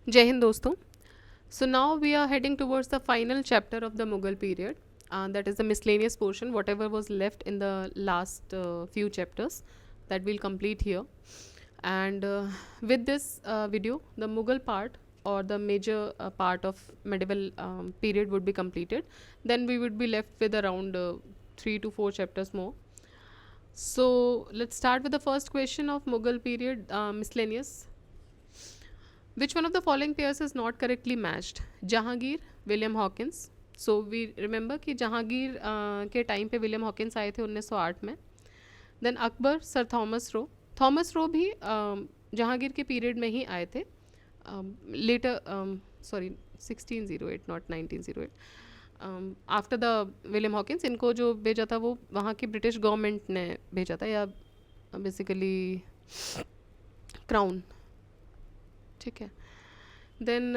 जय हिंद दोस्तों. So now we are heading towards the final chapter of the Mughal period. That is the miscellaneous portion, whatever was left in the last few chapters that we'll complete here. And with this video, the Mughal part or the major part of medieval period would be completed. Then we would be left with around 3 to 4 chapters more. So let's start with the first question of Mughal period miscellaneous. Which one of the following pairs is not correctly matched? Jahangir, William Hawkins. So we remember कि जहांगीर के time पे William Hawkins आए थे 1908 में. Then Akbar, sir Thomas Roe. Thomas Roe भी जहांगीर के period में ही आए थे. Later sorry 1608 not 1908. After the William Hawkins इनको जो भेजा था वो वहाँ की ब्रिटिश गवर्नमेंट ने भेजा था, या बेसिकली क्राउन. ठीक है. देन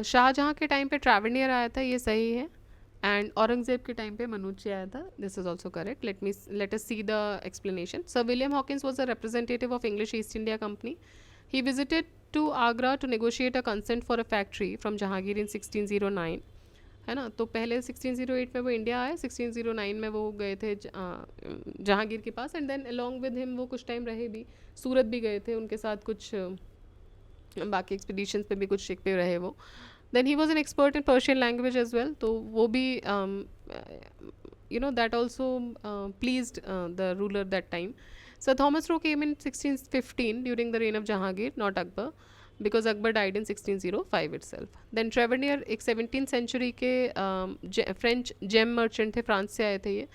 शाहजहाँ के टाइम पे ट्रैवेनियर आया था, ये सही है. एंड औरंगजेब के टाइम पे मनुची आया था, this is also correct. Let us see the explanation. Sir William Hawkins was a representative of English East India Company. He visited to Agra to negotiate a consent for a factory from Jahangir in 1609. है ना. तो पहले 1608 में वो India आए, 1609 में वो गए थे जहांगीर के पास. And then along with him वो कुछ टाइम रहे भी, सूरत भी गए थे उनके साथ, कुछ बाकी एक्सपीडिशंस पे भी कुछ शिप पे रहे वो. Then he was an expert in Persian language as well. तो वो भी you know that also pleased the ruler that time. So Thomas Roe came in 1615 during the reign of Jahangir, not Akbar, because Akbar died in 1605 itself. Then Tavernier एक 17th century के French gem merchant थे, France से आए थे ये,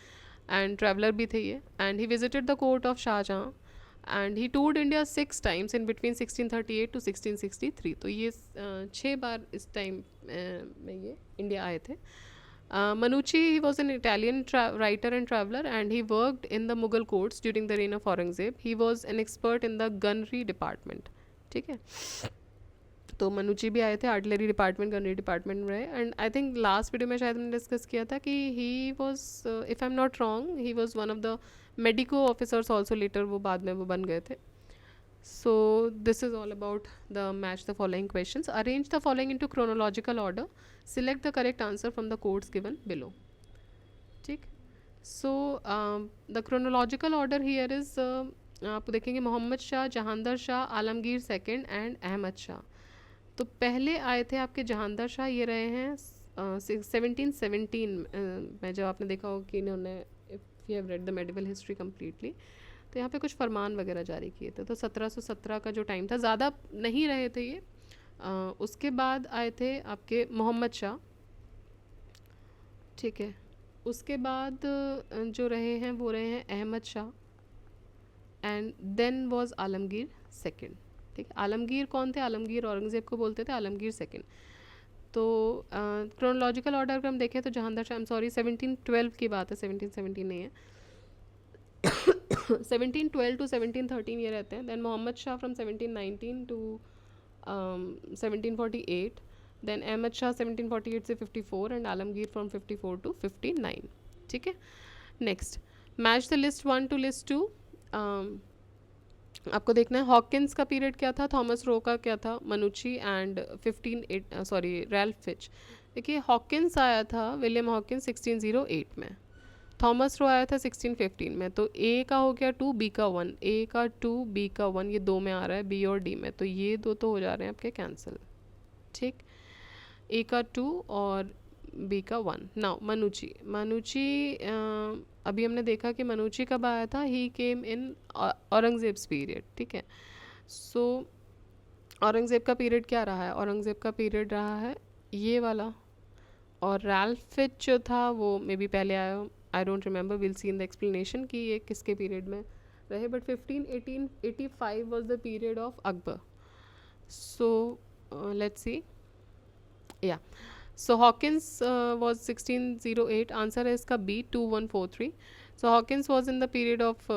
and traveller भी थे ये. And he visited the court of Shahjahan and he toured India 6 times in between 1638 to 1663. तो ये 6 बार इस टाइम में ये इंडिया आए थे. Manucci, he was an Italian writer and traveler, and he worked in the Mughal courts during the reign of Aurangzeb. He was an expert in the gunnery department. ठीक है. तो मनुची भी आए थे, आर्टिलरी डिपार्टमेंट, गनरी डिपार्टमेंट में रहे. And I think last video में शायद हमने डिस्कस किया था कि he was, if I am not wrong, he was one of the medico officers also. Later वो बाद में वो बन गए थे. So this is all about the match the following questions. Arrange the following into chronological order. Select the correct answer from the codes given below. ठीक. So the chronological order here is आप देखेंगे Mohammad Shah, Jahandar Shah, Alamgir second and Ahmad Shah. तो पहले आए थे आपके जहांदर शाह, ये रहे हैं 1717 में. जब आपने देखा हो कि इन्होंने, if you have read the medieval history completely, तो यहाँ पे कुछ फरमान वगैरह जारी किए थे. तो 1717 का जो टाइम था, ज़्यादा नहीं रहे थे ये. उसके बाद आए थे आपके मोहम्मद शाह. ठीक है. उसके बाद जो रहे हैं वो रहे हैं Ahmad Shah. And then was Alamgir second. ठीक है. आलमगीर कौन थे? आलमगीर औरंगज़ेब को बोलते थे, आलमगीर सेकंड. तो क्रोनोलॉजिकल ऑर्डर अगर हम देखें तो Jahandar Shah, I am sorry 1712 की बात है, 1717 नहीं है. 1712 to 1713 ये रहते हैं. Then Mohammad Shah from 1719 to 1748. Then Ahmad Shah 1748 से 54 एंड आलमगीर फ्रॉम 54 टू 59. ठीक है. Next, match the list 1 to list 2. आपको देखना है हॉकिंस का पीरियड क्या था, थॉमस रो का क्या था, मनुची एंड 15 रैल्फ फिच. देखिए हॉकिंस आया था, विलियम हॉकिंस 1608 में. थॉमस रो आया था 1615 में. तो ए का हो गया 2, बी का 1. ए का 2, बी का 1, ये 2 में आ रहा है, बी और डी में. तो ये 2 तो हो जा रहे हैं आपके कैंसिल. ठीक. ए का 2 और बी का 1. नाउ मनुची. अभी हमने देखा कि मनुची कब आया था, ही केम इन औरंगजेब्स पीरियड. ठीक है. सो औरंगज़ेब का पीरियड क्या रहा है? औरंगज़ेब का पीरियड रहा है ये वाला. और रैल्फ फिच जो था वो मे बी पहले आया, I don't remember, will see in the explanation कि ये किसके पीरियड में रहे. But 1585 was the period of Akbar. So let's see. Yeah so Hawkins was 1608. Answer है इसका B, 2143. So Hawkins was in the period of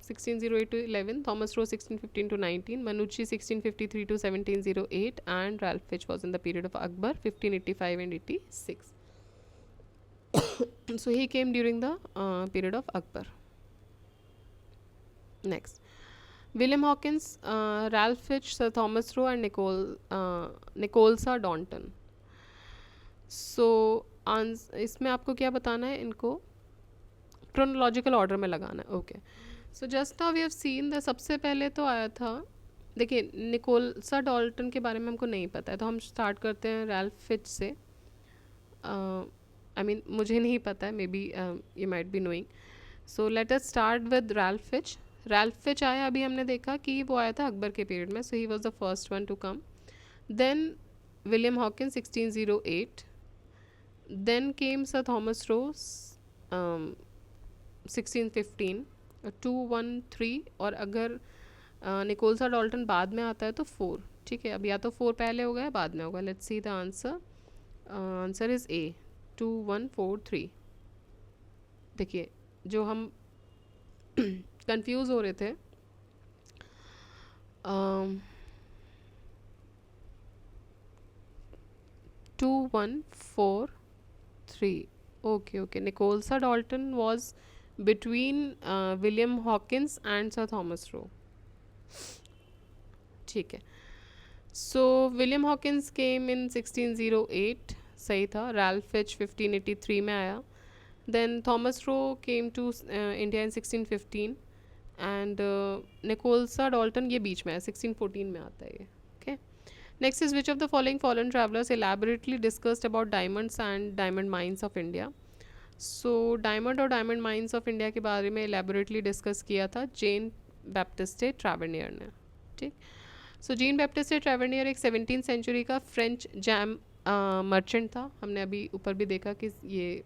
1608 to 11, Thomas Roe 1615 to 19, Manucci 1653 to 1708, and Ralph Fitch was in the period of Akbar 1585 and 86. So he came during the period of Akbar. Next, William Hawkins, Ralph Fitch, sir Thomas Roe and Nicholas Downton. So इसमें आपको क्या बताना है, इनको chronological order में लगाना है. Okay, so just now we have seen the सबसे पहले तो आया था, देखिए निकोलसा डॉल्टन के बारे में हमको नहीं पता है, तो हम स्टार्ट करते हैं रैल्फ फिच से. आई मीन मुझे नहीं पता है, may be you might be knowing. So let us start with Ralph Fitch. Ralph Fitch आया, अभी हमने देखा कि वो आया था अकबर के पीरियड में, so he was the first one to come. Then William Hawkin 1608. Then came sir Thomas Roe 1615, 213. और अगर निकोलसा डॉल्टन बाद में आता है तो 4. ठीक है, अब या तो 4 पहले होगा या बाद में होगा. Let's see the answer. Answer is A, 2143. देखिए जो हम कंफ्यूज हो रहे थे, 2143. Okay okay, Nicholas Dalton was between William Hawkins and sir Thomas Roe. ठीक है, सो विलियम हॉकिंस केम इन 1608, सही था. रैल्फ फिच 1583 में आया. Then Thomas Roe came to India in 1615 and Nicholas Dalton ये बीच में है, 1614 में आता है ये. Okay, next is which of the following foreign travellers elaborately discussed about diamonds and diamond mines of India. So diamond और डायमंड माइंस ऑफ इंडिया के बारे में एलेबोरेटली डिस्कस किया था जेन बैप्टिस्टे ट्रैवेनियर ने. ठीक, सो जीन बैप्टिस्टे ट्रैवेनियर एक 17th सेंचुरी का फ्रेंच जैम मर्चेंट था. हमने अभी ऊपर भी देखा कि ये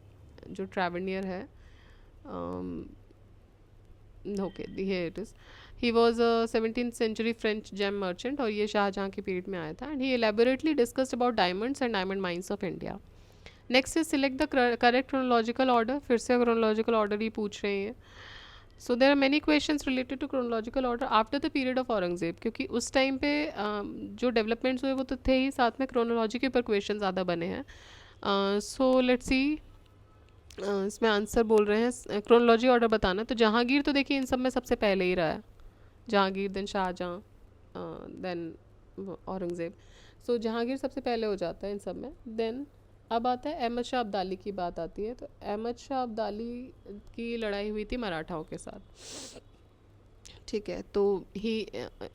जो ट्रैवेनियर है, okay here it is, he was a 17th century French gem merchant और ये शाहजहाँ के पीरियड में आया था. And he elaborately discussed about diamonds and diamond mines of India. Next is select the correct chronological order. फिर से chronological order ही पूछ रहे हैं. So there are many questions related to chronological order after the period of Aurangzeb, क्योंकि उस time पे जो डेवलपमेंट्स हुए वो तो थे ही, साथ में क्रोनोलॉजी के ऊपर क्वेश्चन ज़्यादा बने हैं. सो लेट्स सी, इसमें आंसर बोल रहे हैं क्रोनोलॉजी ऑर्डर बताना. तो जहांगीर तो देखिए इन सब में सबसे पहले ही रहा है, जहांगीर, देन शाहजहाँ, देन औरंगज़ेब. सो जहांगीर सबसे पहले हो जाता है इन सब में. देन अब आता है अहमद शाह अब्दाली की बात आती है. तो अहमद शाह अब्दाली की लड़ाई हुई थी मराठाओं के साथ. ठीक है, तो ही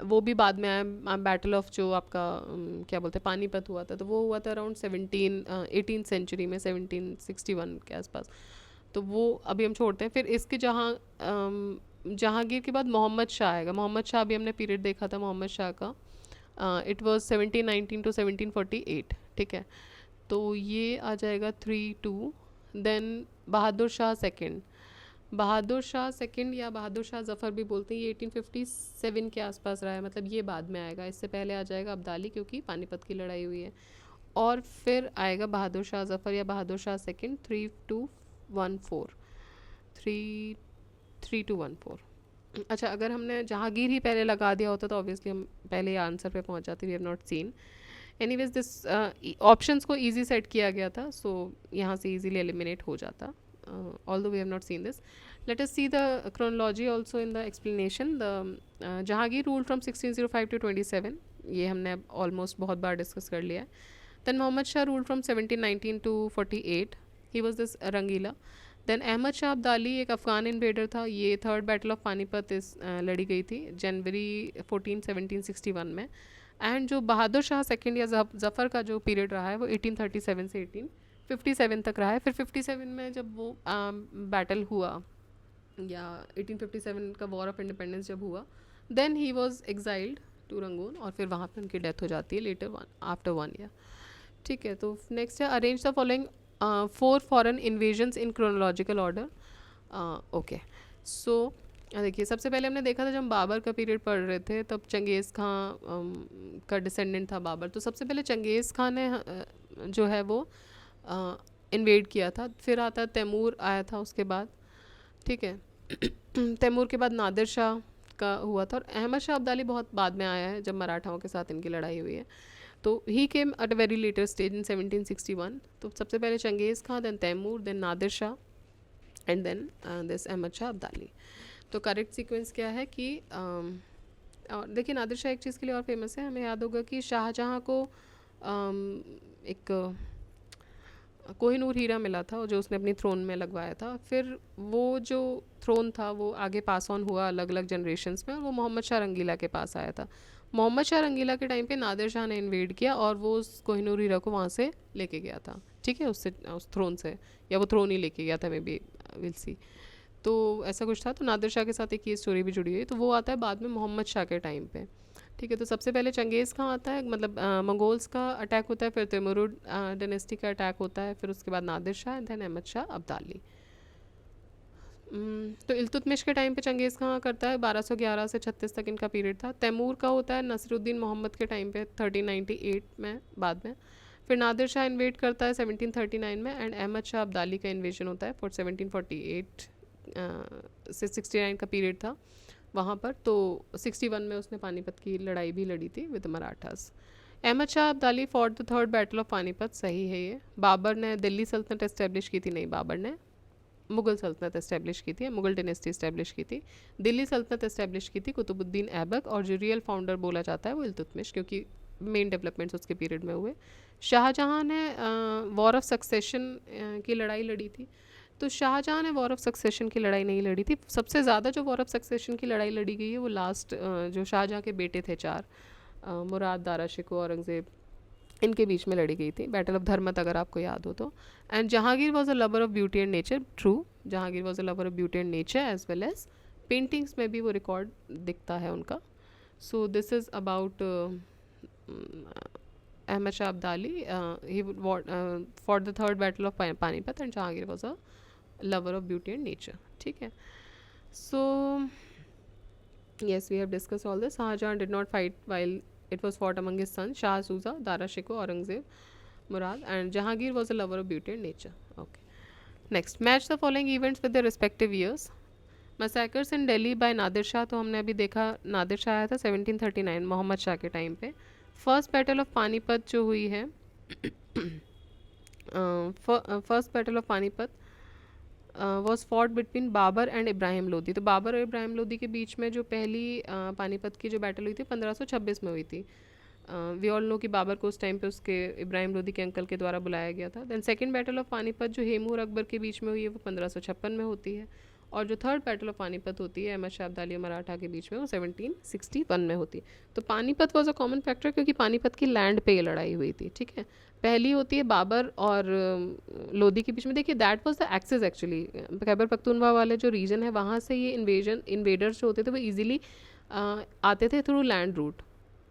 वो भी बाद में आया. बैटल ऑफ जो आपका क्या बोलते हैं पानीपत हुआ था, तो वो हुआ था अराउंड 18th सेंचुरी में, 1761 के आसपास. तो वो अभी हम छोड़ते हैं. फिर इसके जहांगीर के बाद मोहम्मद शाह आएगा. मोहम्मद शाह भी हमने पीरियड देखा था मोहम्मद शाह का. It was 1719 to 1748. ठीक है, तो ये आ जाएगा 3-2. Then Bahadur Shah second. Bahadur Shah second या बहादुर शाह जफ़र भी बोलते हैं, ये 1857 के आसपास रहा है, मतलब ये बाद में आएगा. इससे पहले आ जाएगा अब्दाली, क्योंकि पानीपत की लड़ाई हुई है. और फिर आएगा बहादुर शाह जफ़र या बहादुर शाह सेकंड. 3-2-1-4. 3-3-2-1-4. अच्छा, अगर हमने जहांगीर ही पहले लगा दिया होता तो ऑब्वियसली हम पहले आंसर पे पहुंच जाते. We have not seen. Anyways this options को इजी सेट किया गया था, सो यहाँ से इजीली एलिमिनेट हो जाता. although we have not seen this. Let us see the chronology also in the explanation. The Jahangir ruled from 1605 to 27. ये हमने ऑलमोस्ट बहुत बार डिस्कस कर लिया है. Then Muhammad Shah ruled from 1719 to 48. He was this Rangila. Then Ahmad Shah Abdali एक Afghan invader था. ये third battle of Panipat लड़ी गई थी जनवरी 14 1761 में. एंड जो बहादुर शाह सेकंड या जफ़र का जो पीरियड रहा है वो 1837 से 1857 तक रहा है. फिर 57 में जब वो बैटल हुआ, या 1857 का वॉर ऑफ इंडिपेंडेंस जब हुआ, then he was exiled to Rangoon और फिर वहाँ पे उनकी डेथ हो जाती है लेटर आफ्टर 1 ईयर. ठीक है, तो नेक्स्ट है arrange the following 4 foreign invasions in chronological order. Okay, so देखिए सबसे पहले हमने देखा था जब हम बाबर का पीरियड पढ़ रहे थे, तब चंगेज़ खां का डिसेंडेंट था बाबर. तो सबसे पहले चंगेज़ खां ने जो है वो इन्वेड किया था. फिर आता तैमूर आया था उसके बाद. ठीक है, तैमूर के बाद नादिर शाह का हुआ था. और अहमद शाह अब्दाली बहुत बाद में आया है जब मराठाओं के साथ इनकी लड़ाई हुई है. तो he came at a very later stage in 1761. तो सबसे पहले Genghis Khan, then Timur, then Nadir Shah and then this Ahmad Shah Abdali. तो करेक्ट सीक्वेंस क्या है कि और देखिए नादिर शाह एक चीज़ के लिए और फेमस है, हमें याद होगा कि शाहजहाँ को एक कोहिनूर हीरा मिला था जो उसने अपनी थ्रोन में लगवाया था। फिर वो जो थ्रोन था वो आगे पास ऑन हुआ अलग अलग जनरेशन्स में, और वो मोहम्मद शाह रंगीला के पास आया था। मोहम्मद शाह रंगीला के टाइम पे नादिर शाह ने इन्वेड किया और वो उस कोहिनूर हीरा को वहाँ से लेके गया था, ठीक है, उससे उस थ्रोन से, या वो थ्रोन ही लेके गया था, मे बी, विल सी। तो ऐसा कुछ था। तो नादिर शाह के साथ एक ये स्टोरी भी जुड़ी हुई है। तो वो आता है बाद में मोहम्मद शाह के टाइम पे, ठीक है। तो सबसे पहले चंगेज़ खां आता है, मतलब मंगोल्स का अटैक होता है, फिर तैमूरिड डायनेस्टी का अटैक होता है, फिर उसके बाद Nadir Shah, and then Ahmad Shah Abdali. तो इल्तुतमिश के टाइम पे चंगेज़ खां करता है, 1211 से 36 तक इनका पीरियड था। तैमूर का होता है नसरुद्दीन मोहम्मद के टाइम पे 1398 में, बाद में। फिर नादिर शाह इन्वेड करता है 1739 में, एंड अहमद शाह अब्दाली का इन्वेजन होता है फॉर 1748 से 69 का पीरियड था वहाँ पर। तो 61 में उसने पानीपत की लड़ाई भी लड़ी थी with Marathas. Ahmad Shah Abdali for the third battle of Panipat, सही है ये। बाबर ने दिल्ली सल्तनत इस्टेब्लिश की थी, नहीं, बाबर ने मुगल सल्तनत इस्टेब्लिश की थी, मुगल डिनेस्टी इस्टेब्लिश की थी। दिल्ली सल्तनत इस्टेब्लिश की थी कुतुबुद्दीन ऐबक, और जो रियल फाउंडर बोला जाता है वो इल्तुतमिश, क्योंकि मेन डेवलपमेंट्स उसके पीरियड में हुए। शाहजहाँ ने वॉर ऑफ सक्सेशन की लड़ाई लड़ी थी। तो शाहजहाँ ने वॉर ऑफ सक्सेशन की लड़ाई नहीं लड़ी थी। सबसे ज़्यादा जो वॉर ऑफ सक्सेशन की लड़ाई लड़ी गई है वो लास्ट, जो शाहजहाँ के बेटे थे चार, मुराद, दारा शिकोह, औरंगज़ेब, इनके बीच में लड़ी गई थी, बैटल ऑफ धर्मत, अगर आपको याद हो तो। And Jahangir was a lover of beauty and nature, true, Jahangir was a lover of beauty and nature as well as paintings में भी वो रिकॉर्ड दिखता है उनका। So this is about Ahmad Shah Abdali, he for the third battle of Panipat, and Jahangir was a lover of beauty and nature, ठीक है। सो yes, we have discussed all this. Shahjahan did not fight while it was fought among his sons Shah Suja, Dara Shikoh, Aurangzeb, Murad, and Jahangir was a lover of beauty and nature. Okay. Next, match the following events with their respective years. Massacres in Delhi by Nadir Shah, तो हमने अभी देखा नादिर शाह आया था 1739 मोहम्मद शाह के time पे। First battle of Panipat जो हुई है, first battle of Panipat was fought between Babur and Ibrahim Lodi. तो बाबर और इब्राहिम लोदी के बीच में जो पहली पानीपत की जो बैटल हुई थी 1526 में हुई थी। वी ऑल नो कि बाबर को उस टाइम पे उसके इब्राहिम लोदी के अंकल के द्वारा बुलाया गया था। Then second battle of Panipat जो हेमू और अकबर के बीच में हुई है वो 1556 में होती है। और जो थर्ड बैटल ऑफ पानीपत होती है अहमद शाह अब्दाली और मराठा के बीच में, वो 1761 में होती है। तो Panipat was a common factor क्योंकि पानीपत की लैंड पे ये लड़ाई हुई थी, ठीक है। पहली होती है बाबर और लोदी के बीच में। देखिए that was the access actually, Khyber Pakhtunkhwa वाले जो रीजन है वहाँ से ये इन्वेडर्स जो होते थे वो ईजिली आते थे थ्रू लैंड रूट।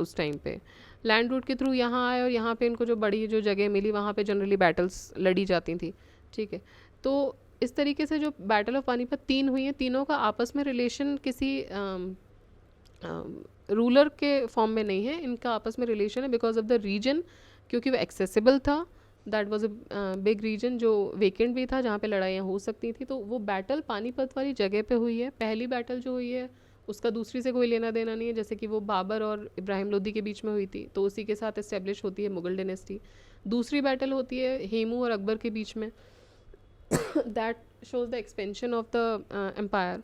उस टाइम पे लैंड रूट के थ्रू यहाँ आए और यहाँ पे इनको जो बड़ी जो जगह मिली वहाँ पे जनरली बैटल्स लड़ी जाती थी, ठीक है। तो इस तरीके से जो बैटल ऑफ पानीपत 3 हुई है, तीनों का आपस में रिलेशन किसी रूलर के फॉर्म में नहीं है, इनका आपस में रिलेशन है बिकॉज ऑफ द रीजन, क्योंकि वो एक्सेसिबल था। That was a big region जो वेकेंट भी था जहाँ पे लड़ाइयाँ हो सकती थी। तो वो बैटल पानीपत वाली जगह पे हुई है। पहली बैटल जो हुई है उसका दूसरी से कोई लेना देना नहीं है, जैसे कि वो बाबर और इब्राहिम लोदी के बीच में हुई थी तो उसी के साथ इस्टेब्लिश होती है मुगल डायनेस्टी। दूसरी बैटल होती है हेमू और अकबर के बीच में, that shows the expansion of the empire,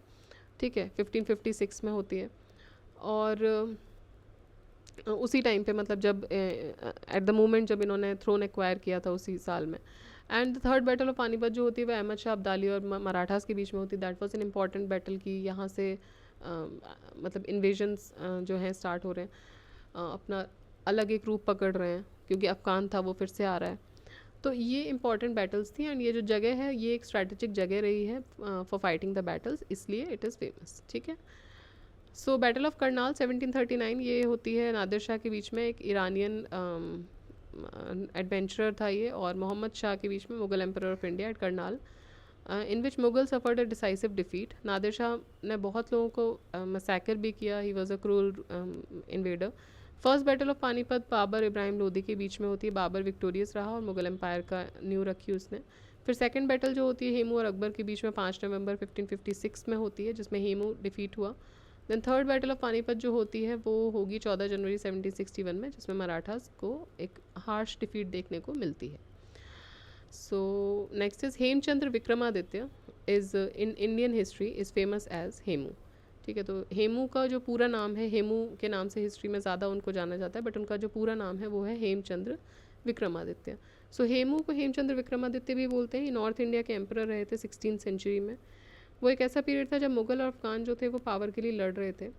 ठीक है, 1556 में होती है। और उसी टाइम पे मतलब जब एट द मोमेंट जब इन्होंने थ्रोन एक्वायर किया था उसी साल में। And the third battle of Panipat जो होती है वह अहमद शाह अब्दाली और मराठास के बीच में होती है। That was an important battle की यहाँ से मतलब इन्वेजन्स जो हैं स्टार्ट हो रहे हैं, अपना अलग एक रूप पकड़ रहे हैं क्योंकि अफगान था वो फिर से आ रहा है। तो ये इंपॉर्टेंट बैटल्स थी एंड ये जो जगह है ये एक स्ट्रैटेजिक जगह रही है फॉर फाइटिंग द बैटल्स, इसलिए इट इज़ फेमस, ठीक है। सो बैटल ऑफ करनाल 1739 ये होती है नादिर शाह के बीच में, एक ईरानियन एडवेंचरर था ये, और मोहम्मद शाह के बीच में, Mughal emperor of India, at Karnal, in which Mughal suffered a decisive defeat. Nadir Shah ने बहुत लोगों को मसैकर भी किया, he was a cruel invader. First battle of Panipat Babur Ibrahim Lodi के बीच में होती है, बाबर विक्टोरियस रहा और मुगल एम्पायर का न्यू रखी उसने। फिर सेकंड बैटल जो होती है हेमू और अकबर के बीच में 5 नवंबर 1556 में होती है, जिसमें हेमू डिफीट हुआ। Then third battle of Panipat जो होती है वो होगी 14 जनवरी 1761 में, जिसमें मराठास को एक हार्श डिफीट देखने को मिलती है। So next is Hemchandra Vikramaditya is in Indian history is famous as Hemu, ठीक है। तो हेमू का जो पूरा नाम है, हेमू के नाम से हिस्ट्री में ज़्यादा उनको जाना जाता है, बट उनका जो पूरा नाम है वो है हेमचंद्र विक्रमादित्य। सो हेमू को हेमचंद्र विक्रमादित्य भी बोलते हैं। ये नॉर्थ इंडिया के एम्परर रहे थे 16th सेंचुरी में। वो एक ऐसा पीरियड था जब मुगल और अफगान जो थे वो पावर के लिए लड़ रहे थे।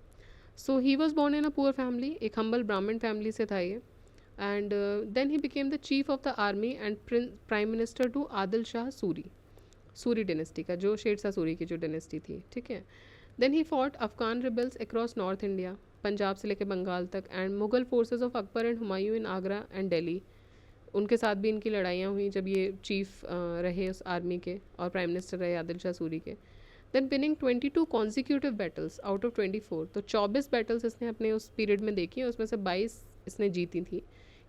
So he was born in a poor family, एक हम्बल ब्राह्मण फैमिली से था ये। And then he became the chief of the army and prime minister to Adil Shah Suri, Suri dynasty का, जो शेरशाह सूरी की जो डिनेस्टी थी, ठीक है। Then he fought Afghan rebels across north India, Punjab से लेकर बंगाल तक, and Mughal forces of Akbar and Humayun in Agra and Delhi, उनके साथ भी इनकी लड़ाइयाँ हुई जब ये चीफ रहे उस आर्मी के और प्राइम मिनिस्टर रहे आदिल शाह सूरी के। Then winning 22 consecutive battles out of 24, तो 24 बैटल्स इसने अपने उस पीरियड में देखी, उसमें से 22 इसने जीती थी।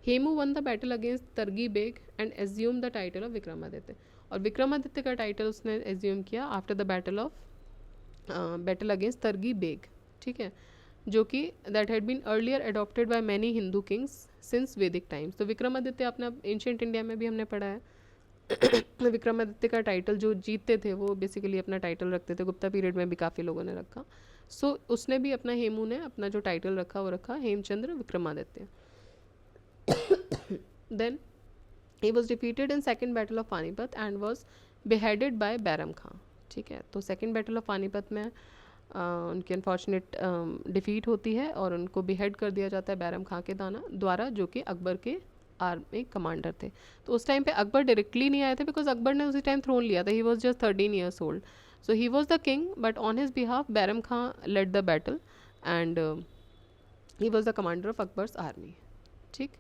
Hemu won the battle against Tardi Beg and assume the title of Vikramaditya, और विक्रमादित्य का टाइटल उसने एज्यूम किया after the battle against Tardi Beg, ठीक है, जो कि that had been earlier adopted by many Hindu kings since Vedic times. तो विक्रमादित्य अपना एंशिएंट इंडिया में भी हमने पढ़ा है विक्रमादित्य का टाइटल जो जीतते थे वो बेसिकली अपना टाइटल रखते थे, गुप्ता पीरियड में भी काफ़ी लोगों ने रखा। सो उसने भी अपना, हेमू ने अपना जो टाइटल रखा वो रखा Hemchandra Vikramaditya. Then he was defeated in second battle of Panipat and was beheaded by Bairam Khan, ठीक है। तो सेकेंड बैटल ऑफ पानीपत में उनकी अनफॉर्चुनेट डिफीट होती है और उनको बिहेड कर दिया जाता है बैरम खां के द्वारा, जो कि अकबर के आर्मी कमांडर थे। तो उस टाइम पे अकबर डायरेक्टली नहीं आए थे, बिकॉज अकबर ने उसी टाइम थ्रोन लिया था, he was just 13 years old. So he was the king, but on his behalf Bairam Khan led the battle and he was the commander of Akbar's army, ठीक।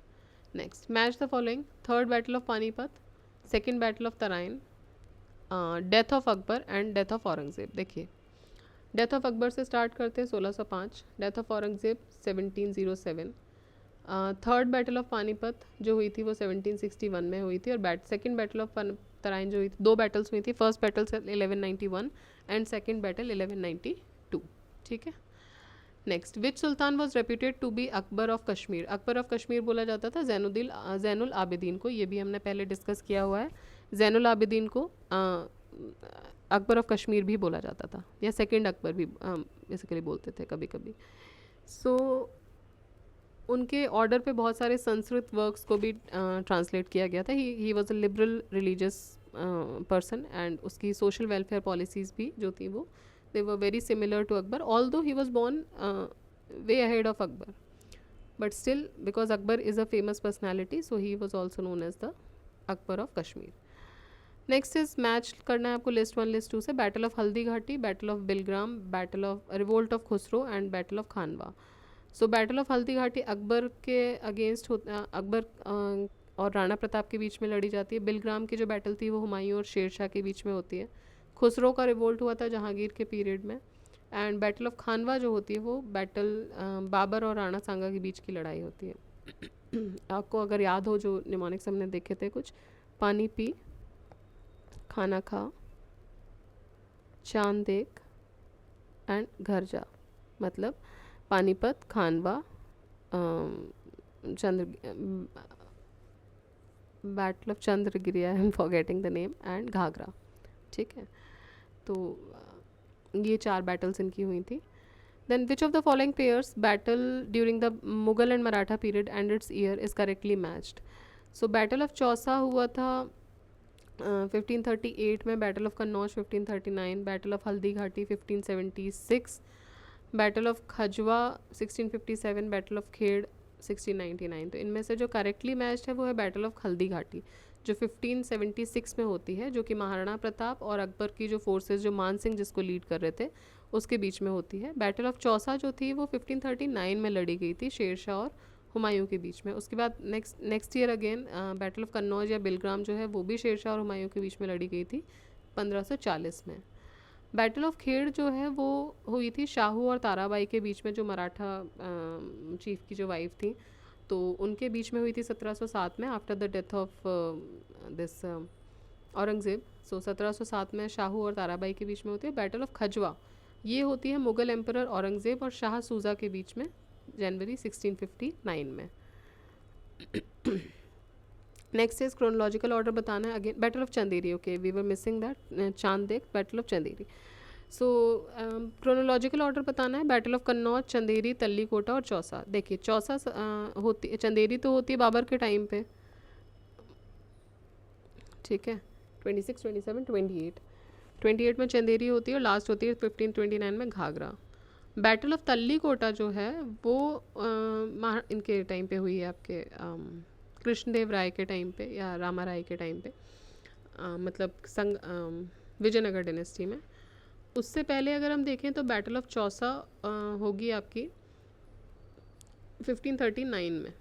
Next, match the following: third battle of Panipat, second battle of Tarain, death of Akbar and death of Aurangzeb. देखिए, death of Akbar से start करते हैं 1605, death of Aurangzeb 1707। Third battle of Panipat जो हुई थी वो 1761 में हुई थी, और सेकेंड बैटल ऑफ तराइन जो हुई थी, दो बैटल्स हुई थी, first battle 1191 and second battle 1192, ठीक है। Next, which sultan was reputed to be Akbar of Kashmir? Akbar of Kashmir बोला जाता था जैनुल आबिदीन को, ये भी हमने पहले डिस्कस किया हुआ है। जैनुल आबिदीन को अकबर ऑफ कश्मीर भी बोला जाता था, या सेकंड अकबर भी बेसिकली बोलते थे कभी कभी। सो उनके ऑर्डर पे बहुत सारे संस्कृत वर्क्स को भी ट्रांसलेट किया गया था। He was a liberal religious person, and उसकी सोशल वेलफेयर पॉलिसीज़ भी जो थी वो they were very similar to Akbar, although he was born way ahead of Akbar, but still because Akbar is a famous personality, so he was also known as the Akbar of Kashmir. Next is match करना है आपको list 1 list 2 से: battle of Haldi घाटी, battle of Bilgram, battle of revolt of Khusro and battle of Khanwa. So battle of Haldi Ghati Akbar के against Akbar और राणा प्रताप के बीच में लड़ी जाती है। बिलग्राम की जो बैटल थी वो हुमायूं और शेरशाह के बीच में होती है। खुसरो का रिवोल्ट हुआ था जहांगीर के पीरियड में। एंड बैटल ऑफ खानवा जो होती है वो बैटल बाबर और राणा सांगा के बीच की लड़ाई होती है। आपको अगर याद हो जो निमोनिक्स हमने देखे थे कुछ: पानी पी, खाना खा, चांद देख एंड घर जा, मतलब Panipat, Khanwa, battle of Chandragiri, I am forgetting the name, and Ghaghra, ठीक है। तो ये 4 बैटल्स इनकी हुई थी। Then which of the following pairs battle during the Mughal and Maratha period and its year is correctly matched? So battle of Chausa हुआ था 1538 में, battle of Kannauj 1539, battle of Haldi Ghati 1576, battle of Khajwa 1657, battle of Khed 1699। तो इनमें से जो करेक्टली मैच्ड है वो है बैटल ऑफ हल्दी घाटी, जो 1576 में होती है, जो कि महाराणा प्रताप और अकबर की जो फोर्सेस, जो मान सिंह जिसको लीड कर रहे थे, उसके बीच में होती है। बैटल ऑफ चौसा जो थी वो 1539 में लड़ी गई थी शेरशाह और हुमायूं के बीच में। उसके बाद next year again battle of Kannauj या बिलग्राम जो है वो भी शेरशाह और हुमायूं के बीच में लड़ी गई थी 1540 में। बैटल ऑफ खेड़ जो है वो हुई थी शाहू और ताराबाई के बीच में, जो मराठा चीफ की जो वाइफ थी, तो उनके बीच में हुई थी 1707 में, after the death of this Aurangzeb. So 1707 में शाहू और ताराबाई के बीच में होती है। बैटल ऑफ खजवा ये होती है मुगल एम्परर औरंगज़ेब और शाह सूजा के बीच में, जनवरी 1659 में। नेक्स्ट इज क्रोनोलॉजिकल ऑर्डर बताना है। Again battle of Chanderi, okay we were missing that, चांद देख, battle of Chanderi. So chronological order बताना है। Battle of Kannauj, Chanderi, Talikota और चौसा। देखिए चौसा होती, चंदेरी तो होती है बाबर के टाइम पे, ठीक है, 26, 27, 28, 28 में चंदेरी होती है और लास्ट होती है 1529 में घाघरा। बैटल ऑफ तल्ली कोटा जो है वो इनके टाइम पे हुई है, आपके कृष्णदेव राय के टाइम पे या रामा राय के टाइम पे, मतलब संग विजयनगर डिनेस्टी में। उससे पहले अगर हम देखें तो बैटल ऑफ चौसा होगी आपकी 1539 में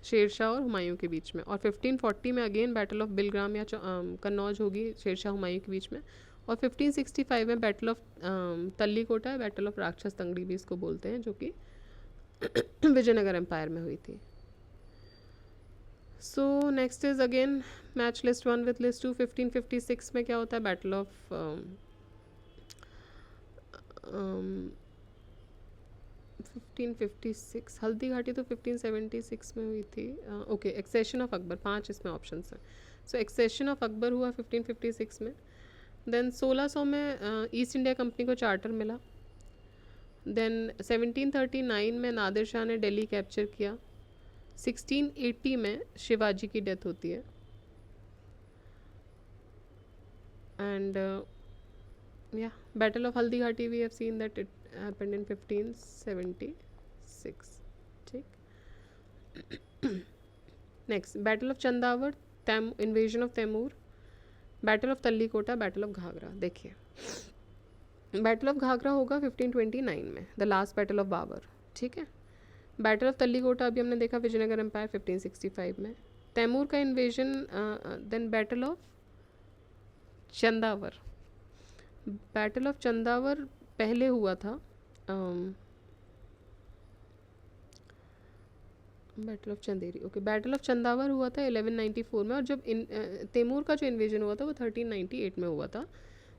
शेरशाह और हुमायूं के बीच में, और 1540 में अगेन बैटल ऑफ बिलग्राम या कन्नौज होगी शेरशाह हुमायूं के बीच में, और 1565 में battle of Talikota, battle of Rakshasa Tangadi भी इसको बोलते हैं, जो कि विजयनगर एम्पायर में हुई थी। सो next is again match list 1 with list 2। 1556 में क्या होता है, बैटल ऑफ 1556, हल्दी घाटी तो 1576 में हुई थी। ओके, एक्सेशन ऑफ अकबर, 5 इसमें ऑप्शंस हैं। सो एक्सेशन ऑफ अकबर हुआ 1556 में। देन 1600 में ईस्ट इंडिया कंपनी को चार्टर मिला। देन 1739 में नादिर शाह ने दिल्ली कैप्चर किया। 1680 में शिवाजी की डेथ होती है। And yeah, battle of haldi ghati we have seen that it happened in 1576, ठीक। Next battle of Chandawar, invasion of Timur, battle of Talikota, battle of Ghaghra. देखिए बैटल ऑफ घाघरा होगा 1529 में, the last battle of Babur, ठीक है। Battle of तल्ली कोटा अभी हमने देखा Vijayanagar empire 1565 में। तैमूर का invasion, then battle of Chandawar, battle of Chandawar पहले हुआ था, battle of Chanderi, okay, battle of Chandawar हुआ था 1194 में, और जब तैमूर का जो इन्वेजन हुआ था वो 1398 में हुआ था,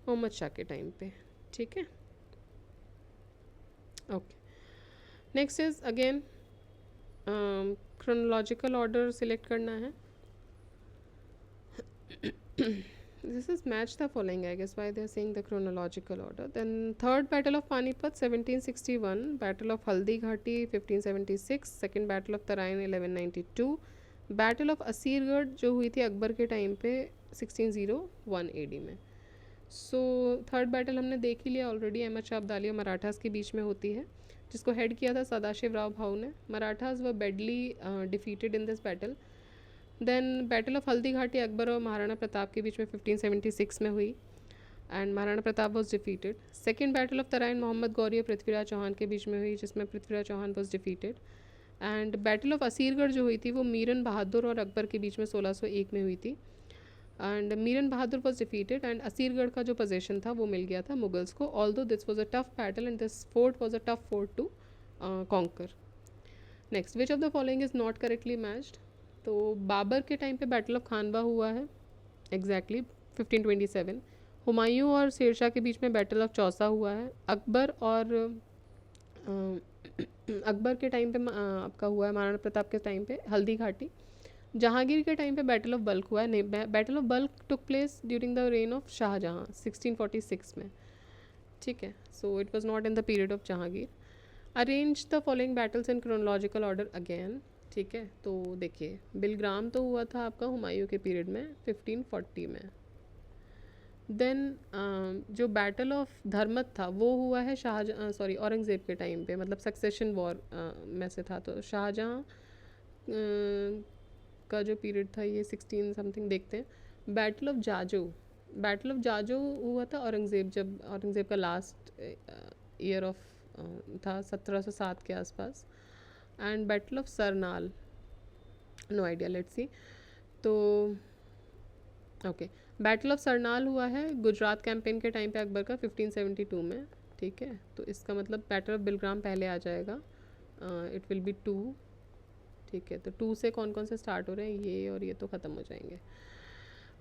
मोहम्मद शाह के टाइम पे, ठीक है। Okay, next is again chronological order select करना है। This is match the following, I guess, why they are saying the chronological order. Then third battle of Panipat 1761, battle of Haldi Ghati 1576, second battle of Tarain 1192, battle of Asirgarh जो हुई थी अकबर के time पे 1601 AD में। So third battle हमने देख ही लिया already, Ahmad Shah Abdali और मराठास के बीच में होती है, जिसको हेड किया था सदाशिव राव भाऊ ने। Marathas were badly defeated in this battle. Then battle of Haldi Ghati Akbar और महाराणा प्रताप के बीच में 1576 में हुई, and Maharana Pratap was defeated. Second battle of Tarain Mohammad Ghori और पृथ्वीराज चौहान के बीच में हुई, जिसमें Prithviraj Chauhan was defeated. And battle of Asirgarh जो हुई थी वो मीरन बहादुर और अकबर के बीच में 1601 में हुई थी, and Meeran Bahadur was defeated, and Asirgarh का जो पोजीशन था वो मिल गया था मुगल्स को, although this was a tough battle and this fort was a tough fort to conquer. Next, which of the following is not correctly matched. तो बाबर के टाइम पे बैटल ऑफ खानवा हुआ है एग्जैक्टली 1527। हुमायूं और शेरशाह के बीच में बैटल ऑफ चौसा हुआ है। अकबर और अकबर के टाइम पे आपका हुआ है महाराणा प्रताप के टाइम पे हल्दी घाटी। जहांगीर के टाइम पे बैटल ऑफ बल्क हुआ है, नहीं, battle of Balkh took place during the reign of Shahjahan 1646 में, ठीक है। So it was not in the period of Jahangir. Arrange the following battles in chronological order again, ठीक है। तो देखिए बिलग्राम तो हुआ था आपका हुमायूं के पीरियड में 1540 में। देन जो बैटल ऑफ धर्मत था वो हुआ है औरंगज़ेब के टाइम पे, मतलब सक्सेशन वॉर में से था, तो शाहजहाँ का जो पीरियड था ये 16 समथिंग देखते हैं। Battle of Jajjo, battle of जाजो हुआ था जब औरंगज़ेब का लास्ट ईयर ऑफ था 1707 के आसपास। And battle of Sarnal, no idea, let's see. तो ओके, बैटल ऑफ सरनाल हुआ है गुजरात कैंपेन के टाइम पे अकबर का 1572 में, ठीक है। तो इसका मतलब बैटल ऑफ बिलग्राम पहले आ जाएगा, इट विल बी 2, ठीक है। तो 2 से कौन कौन से स्टार्ट हो रहे हैं, ये और ये तो ख़त्म हो जाएंगे।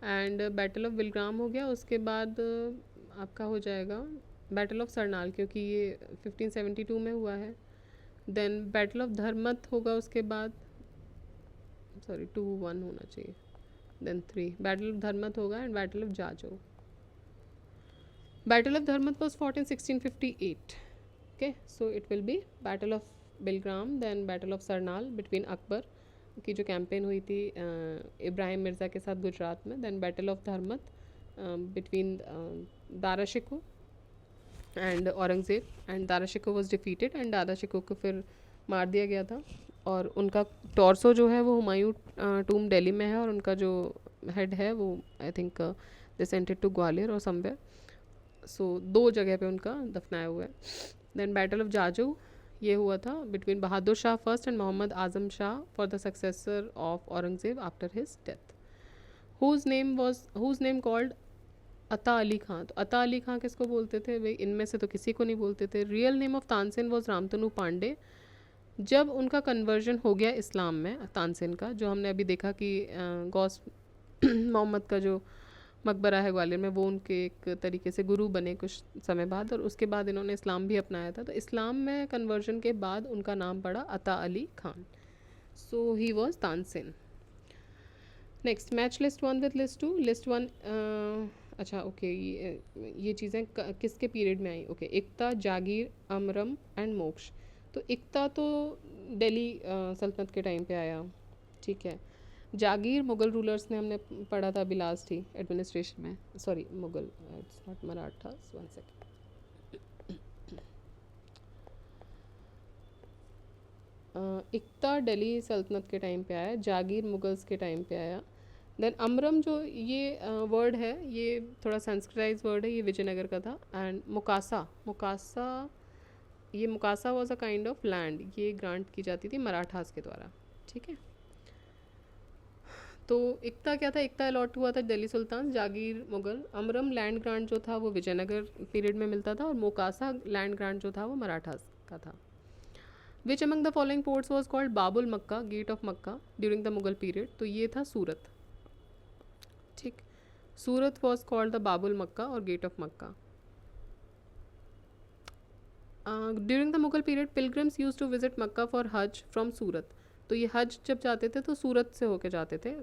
एंड बैटल ऑफ बिलग्राम हो गया, उसके बाद आपका हो जाएगा बैटल ऑफ सरनाल, क्योंकि ये 1572 में हुआ है। देन बैटल ऑफ धर्मत होगा, उसके बाद 2-1 होना चाहिए। देन 3 बैटल ऑफ धर्मत होगा and battle of Jajau, Battle of Dharmat was fought in 1658. Okay, so it will be Battle of Bilgram, then Battle of Sarnal between Akbar की जो कैंपेन हुई थी इब्राहिम मिर्ज़ा के साथ गुजरात में, then battle of Dharmat between Dara Shikoh and Aurangzeb, and Dara Shikoh was defeated and Dara Shikoh को फिर मार दिया गया था, और उनका टॉर्सो जो है वो हुमायूं टूम दिल्ली में है, और उनका जो हेड है वो I think they sent it to Gwalior और समवेयर, सो 2 जगह पे उनका दफनाया हुआ है. देन बैटल ऑफ जाजू ये हुआ था between Bahadur Shah first and Mohammad Azam Shah for the successor of Aurangzeb after his death. Whose name called Ata Ali खां. तो अता अली खां किसको बोलते थे भाई? इनमें से तो किसी को नहीं बोलते थे. Real name of Tansen was Ramtanu Pandey. जब उनका कन्वर्जन हो गया इस्लाम में, तानसेन का, जो हमने अभी देखा कि गौस मोहम्मद का जो मकबरा है ग्वालियर में, वो उनके एक तरीके से गुरु बने कुछ समय बाद, और उसके बाद इन्होंने इस्लाम भी अपनाया था. तो इस्लाम में कन्वर्जन के बाद उनका नाम पड़ा Ata Ali Khan. So he was Tansen. Next, match list 1 with list 2. List 1 अच्छा ओके, ये चीज़ें किसके पीरियड में आई? ओके, इक्ता, जागीर, अमरम एंड मोक्ष. तो इक्ता तो दिल्ली सल्तनत के टाइम पे आया, ठीक है. जागीर मुग़ल रूलर्स ने हमने पढ़ा था अभी लास्ट ही एडमिनिस्ट्रेशन में, sorry Mughal, it's not Marathas, 1 second. Iqta Delhi Sultanate के टाइम पे आया, जागीर मुग़ल्स के टाइम पे आया. देन अमरम जो ये वर्ड है, ये थोड़ा संस्कृताइज वर्ड है, ये विजयनगर का था. एंड मुकासा ये mukasa was a kind of land, ये ग्रांट की जाती थी मराठास के द्वारा, ठीक है. तो इक्ता क्या था? इक्ता अलॉट हुआ था दिल्ली सुल्तान, जागीर मुग़ल. अमरम लैंड ग्रांट जो था वो विजयनगर पीरियड में मिलता था, और मोकासा लैंड ग्रांट जो था वो मराठास का था. Which among the following ports was called Babul Mecca, gate of Mecca, during the Mughal period? तो ये था सूरत, ठीक. Surat was called the Babul Mecca और gate of Mecca. During the Mughal period pilgrims use to visit Mecca for hajj from Surat. तो ये हज जब जाते थे तो सूरत से होके जाते थे.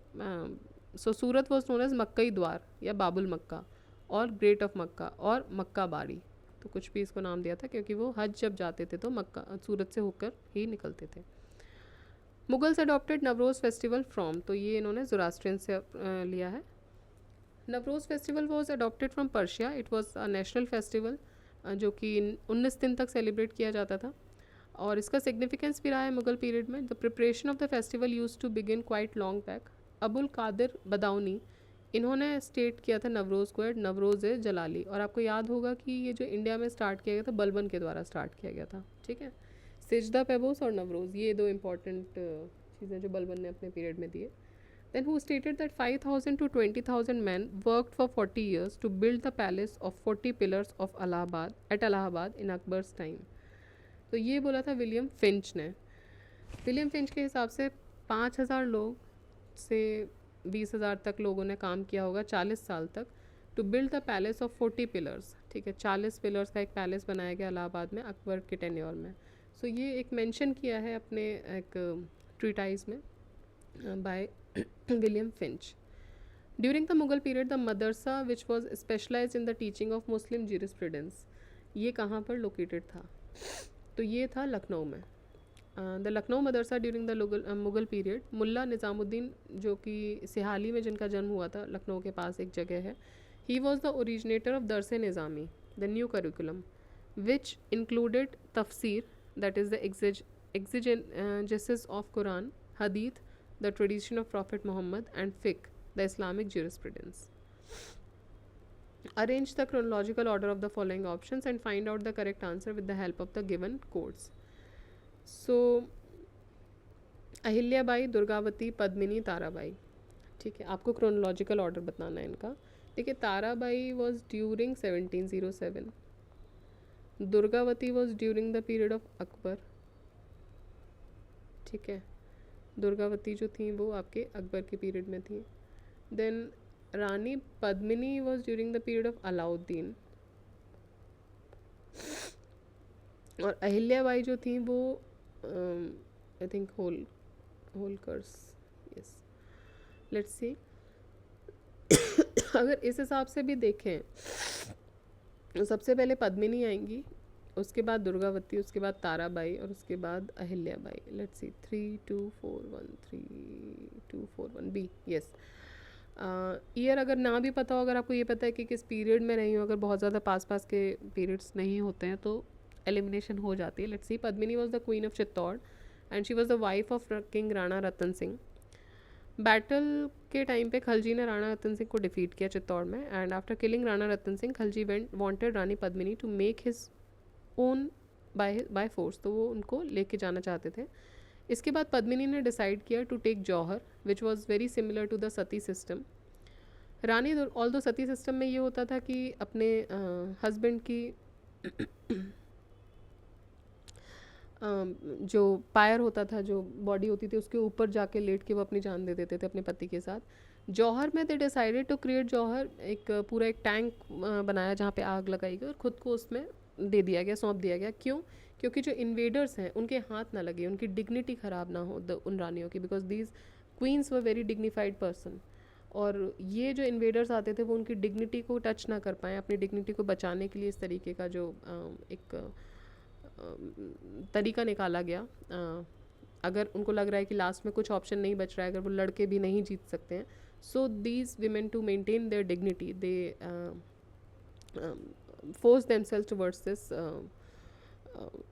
सो सूरत वॉज नोन एज मक्कई द्वार या बाबुल मक्का और ग्रेट ऑफ मक्का और मक्का बाड़ी. तो कुछ भी इसको नाम दिया था क्योंकि वो हज जब जाते थे तो मक्का सूरत से होकर ही निकलते थे. Mughals adopted Navroz festival from. तो ये इन्होंने ज़ोरास्ट्रियन से लिया है. Navroz festival was adopted from Persia. It was a national festival जो कि 19 दिन तक सेलिब्रेट किया जाता था, और इसका सिग्निफिकेंस भी रहा है मुगल पीरियड में. The preparation of the festival used to begin quite long back. Abul Qadir Badauni इन्होंने स्टेट किया था नवरोज़ को एट नवरोज़ ए जलाली. और आपको याद होगा कि ये जो इंडिया में स्टार्ट किया गया था बलबन के द्वारा स्टार्ट किया गया था, ठीक है. सिजदा पेबोस और नवरोज़, ये 2 इंपॉर्टेंट चीज़ें जो बलबन ने अपने पीरियड में दिए. Then who stated that 5,000 to 20,000 men worked for 40 years to build the palace of 40 pillars of Allahabad at Allahabad in Akbar's time. तो ये बोला था विलियम फिंच ने. विलियम फिंच के हिसाब से 5,000 लोग से 20,000 तक लोगों ने काम किया होगा 40 साल तक, to build the palace of 40 pillars, ठीक है. 40 पिलर्स का एक पैलेस बनाया गया इलाहाबाद में अकबर के टेन्योर में. सो ये एक मेंशन किया है अपने एक ट्रीटाइज में bye William Finch. During the Mughal period, the madrasa, which was specialized in the teaching of Muslim jurisprudence, ये कहाँ पर लोकेटेड था? तो ये था लखनऊ में. The Lucknow madrasa during the Mughal period, Mulla Nizamuddin जो कि सिहाली में जिनका जन्म हुआ था, लखनऊ के पास एक जगह है, he was the originator of Dars Nizami, the new curriculum, which included tafsir, that is the exegesis of Quran, hadith, the tradition of Prophet Muhammad, and fiqh, the Islamic jurisprudence. Arrange the chronological order of the following options and find out the correct answer with the help of the given codes. So, Ahilyabai, Durgavati, Padmini, Tarabai, ठीक है. आपको chronological order बताना है इनका. देखिए, Tarabai was during 1707, Durgavati was during the period of Akbar, ठीक है. दुर्गावती जो थी वो आपके अकबर के पीरियड में थी. Then Rani Padmini was during the period of Alauddin, और अहिल्याबाई जो थी वो I think Holkars, yes. Let's see. अगर इस हिसाब से भी देखें सबसे पहले पद्मिनी आएंगी, उसके बाद दुर्गावती, उसके बाद ताराबाई और उसके बाद Ahilyabai. Let's see 3241 B, yes. Year अगर ना भी पता हो, अगर आपको ये पता है कि किस पीरियड में रही हो, अगर बहुत ज़्यादा पास पास के पीरियड्स नहीं होते हैं तो एलिमिनेशन हो जाती है। Let's see Padmini was the queen of Chittor and she was the wife of king Rana Ratan Singh. Battle के टाइम पे खलजी ने राणा रतन सिंह को डिफीट किया चित्तौड़ में, and after killing Rana Ratan Singh Khalji wanted Rani Padmini to make his own by force, तो वो उनको लेके जाना चाहते थे। इसके बाद पद्मिनी ने डिसाइड किया to take jauhar which was very similar to the sati system. Rani although sati system में ये होता था कि अपने हस्बैंड की जो पायर होता था, जो बॉडी होती थी, उसके ऊपर जाके लेट के वो अपनी जान दे देते थे अपने पति के साथ। जौहर में दे डिसाइडेड टू क्रिएट जौहर, एक पूरा एक टैंक बनाया जहाँ पे आग लगाई गई और ख़ुद को उसमें दे दिया गया, सौंप दिया गया। क्यों? क्योंकि जो इन्वेडर्स हैं उनके हाथ ना लगे, उनकी डिग्निटी ख़राब ना हो उन रानियों की, because these queens were very dignified person. और ये जो इन्वेडर्स आते थे वो उनकी डिग्निटी को टच ना कर पाएँ, अपनी डिग्निटी को बचाने के लिए इस तरीके का जो एक तरीका निकाला गया। अगर उनको लग रहा है कि लास्ट में कुछ ऑप्शन नहीं बच रहा है, अगर वो लड़के भी नहीं जीत सकते हैं, so these women to maintain their dignity they force themselves towards this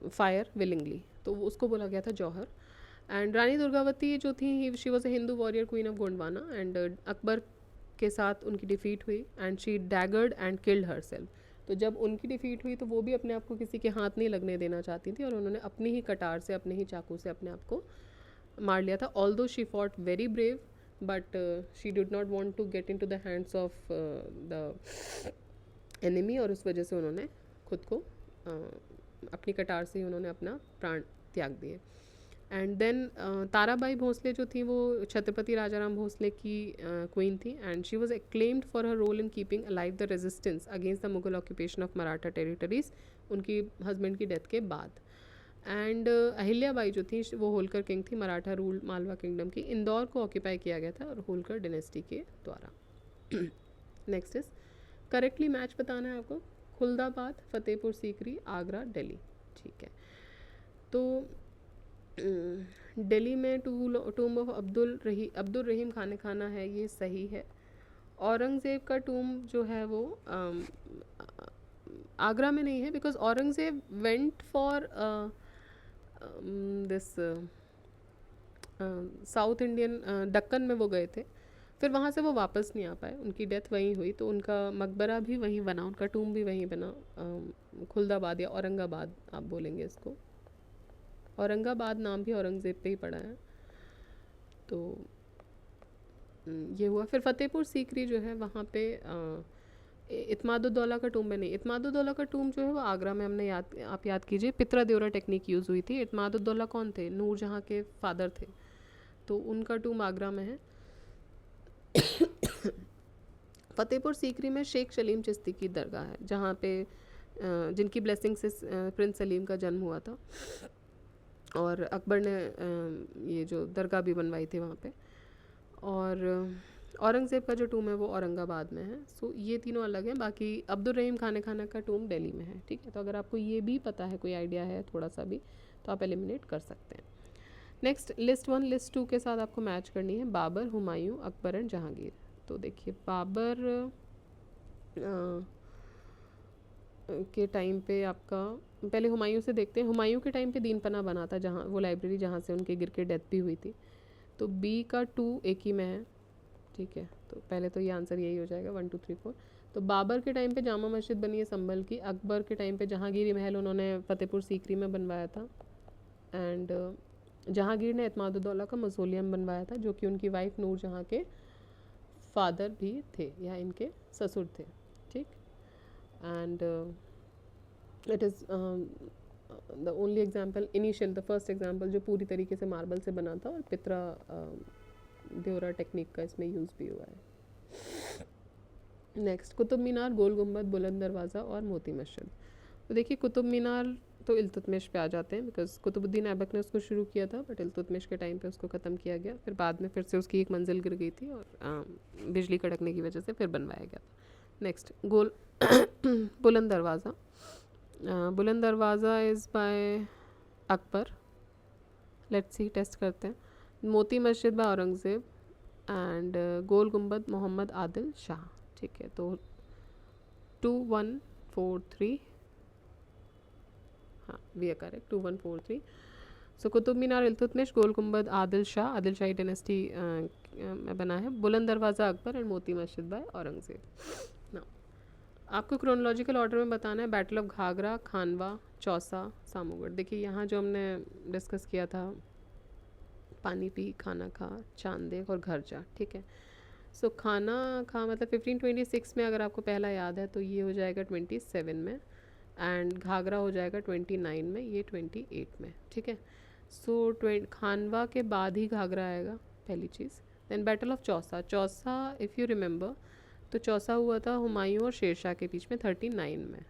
fire willingly, तो उसको बोला गया था जौहर। एंड रानी दुर्गावती जो थी, she was a Hindu warrior queen of Gondwana, and Akbar के साथ उनकी डिफीट हुई and she daggered and killed herself. तो जब उनकी डिफीट हुई तो वो भी अपने आप को किसी के हाथ नहीं लगने देना चाहती थी और उन्होंने अपनी ही कटार से, अपने ही चाकू से अपने आप को मार लिया था। Although she fought very brave but she did not want to get into the hands of the enemy, और उस वजह से उन्होंने खुद को अपनी कटार से ही उन्होंने अपना प्राण त्याग दिए। एंड देन ताराबाई भोसले जो थी वो छत्रपति राजाराम भोसले की क्वीन थी, and she was acclaimed for her role in keeping alive the resistance against the Mughal occupation of Maratha territories, उनकी हस्बैंड की डेथ के बाद। एंड अहिल्याबाई जो थी वो होलकर किंग थी, मराठा रूल मालवा किंगडम की। इंदौर को ऑक्यूपाई किया गया था और होलकर डिनेस्टी के द्वारा। नेक्स्ट इज करेक्टली मैच बताना है आपको, खुलदाबाद, फतेहपुर सीकरी, आगरा, दिल्ली। ठीक है, तो दिल्ली में टूम ऑफ अब्दुल रहीम खाने खाना है, ये सही है। औरंगज़ेब का टूम जो है वो आगरा में नहीं है, because Aurangzeb went for this south Indian Deccan में वो गए थे, फिर वहाँ से वो वापस नहीं आ पाए, उनकी डेथ वहीं हुई, तो उनका मकबरा भी वहीं बना, उनका टूम भी वहीं बना, खुलदाबाद या औरंगाबाद आप बोलेंगे इसको। औरंगाबाद नाम भी औरंगज़ेब पे ही पड़ा है, तो ये हुआ। फिर फतेहपुर सीकरी जो है वहाँ पे इत्मादुद्दौला का टूम में नहीं, इत्मादुद्दौला का टूम जो है वो आगरा में हमने आप याद कीजिए, पित्रा देवरा टेक्निक यूज़ हुई थी। इत्मादुद्दौला कौन थे? नूरजहाँ के फादर थे, तो उनका टूम आगरा में है। फतेहपुर सीकरी में शेख सलीम चिश्ती की दरगाह है, जहाँ पे जिनकी ब्लेसिंग से प्रिंस सलीम का जन्म हुआ था, और अकबर ने ये जो दरगाह भी बनवाई थी वहाँ पे। और औरंगज़ेब का जो टूम है वो औरंगाबाद में है। सो ये तीनों अलग हैं, बाकी अब्दुल रहीम खाने खाना का टूम दिल्ली में है। ठीक है, तो अगर आपको ये भी पता है, कोई आइडिया है थोड़ा सा भी, तो आप एलिमिनेट कर सकते हैं। नेक्स्ट लिस्ट 1 लिस्ट 2 के साथ आपको मैच करनी है, बाबर, हुमायूं, अकबर एंड जहांगीर। तो देखिए बाबर के टाइम पे आपका, पहले हुमायूं से देखते हैं। हुमायूं के टाइम पे दीनपना बना था, जहाँ वो लाइब्रेरी जहाँ से उनके गिर के डेथ भी हुई थी, तो बी का 2 एक ही में है। ठीक है, तो पहले तो ये आंसर यही हो जाएगा 1 2 3 4। तो बाबर के टाइम पे जामा मस्जिद बनी है संभल की, अकबर के टाइम पे जहांगीरी महल उन्होंने फतेहपुर सीकरी में बनवाया था, एंड जहांगीर ने इत्मादुद्दौला का मौसोलियम बनवाया था, जो कि उनकी वाइफ नूरजहाँ के फादर भी थे या इनके ससुर थे। ठीक, and it is the only example initial, the first example जो पूरी तरीके से मार्बल से बना था, और पित्रा देवरा टेक्निक का इसमें यूज़ भी हुआ है। नेक्स्ट कुतुब मीनार, गोल गुम्बद, बुलंद दरवाज़ा और मोती मस्जिद। तो देखिए कुतुब मीनार तो इल्तुतमिश पे आ जाते हैं, बिकॉज कुतुबुद्दीन ऐबक ने उसको शुरू किया था, बट इल्तुतमिश के टाइम पे उसको ख़त्म किया गया, फिर बाद में फिर से उसकी एक मंजिल गिर गई थी और बिजली कड़कने की वजह से फिर बनवाया गया था। नेक्स्ट गोल बुलंद Darwaza. Buland Darwaza is by Akbar. Let's see, test करते हैं. मोती मस्जिद बाय औरंगज़ेब एंड गोल गुम्बद मोहम्मद आदिल शाह. ठीक है, तो 2143. हाँ, वी आर करेक्ट, 2143. सो कुतुब मीनार इल्तुतमिश, गोल गुम्बद आदिल शाही डायनेस्टी में बना है. बुलंद दरवाज़ा अकबर एंड मोती मस्जिद बाय औरंगज़ेब. ना आपको क्रोनोलॉजिकल ऑर्डर में बताना है. बैटल ऑफ घाघरा, खानवा, चौसा, सामूगढ़. देखिए यहाँ जो हमने डिस्कस किया था, पानी पी, खाना खा, चांद देख और घर जा. ठीक है, सो खाना खा मतलब 1526 में, अगर आपको पहला याद है तो ये हो जाएगा 27 में, एंड घाघरा हो जाएगा 29 में, ये 28 में. ठीक है, सो खानवा के बाद ही घाघरा आएगा, पहली चीज़. Then battle of Chausa. Chausa if you remember तो चौसा हुआ था हुमायूं और शेरशाह के बीच में 39 में.